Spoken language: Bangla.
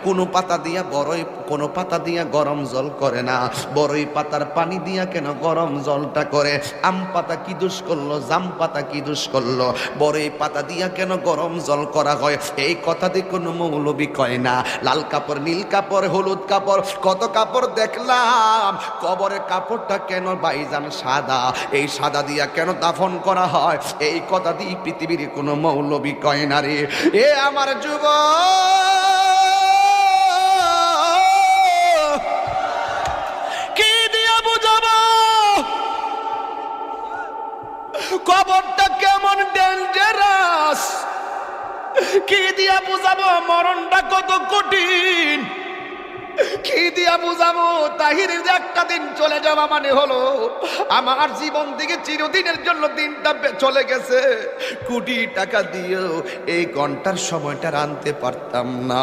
কোনো পাতা দিয়া বড়ই, কোনো পাতা দিয়া গরম জল করে না, বড়ই পাতার পানি দিয়া কেন গরম জলটা করে? আম পাতা কি দোষ করলো, জাম পাতা কি দোষ করলো, বড়ই পাতা দিয়া কেন গরম জল করা হয়? এই কথা দিয়ে কোনো মৌলবি কয় না। লাল কাপড়, নীল কাপড়, হলুদ কাপড়, কত কাপড় দেখলাম, কবরের কাপড়টা কেন ভাইজান সাদা? এই সাদা দিয়া কেন দাফন করা হয়? এই কথা দিয়ে পৃথিবীর কোনো মৌলবি কয় না রে। এ আমার যুবক, কবরটা কেমন ডেঞ্জারাস, কি দিয়া বুঝাবো মরণটা কত কঠিন, কি দিয়া বুঝাবো? তাহিরের যে একটা দিন চলে যাওয়া মানে হলো আমার জীবন থেকে চিরদিনের জন্য দিনটা চলে গেছে। কোটি টাকা দিয়েও এই ঘন্টার সময়টা আনতে পারতাম না।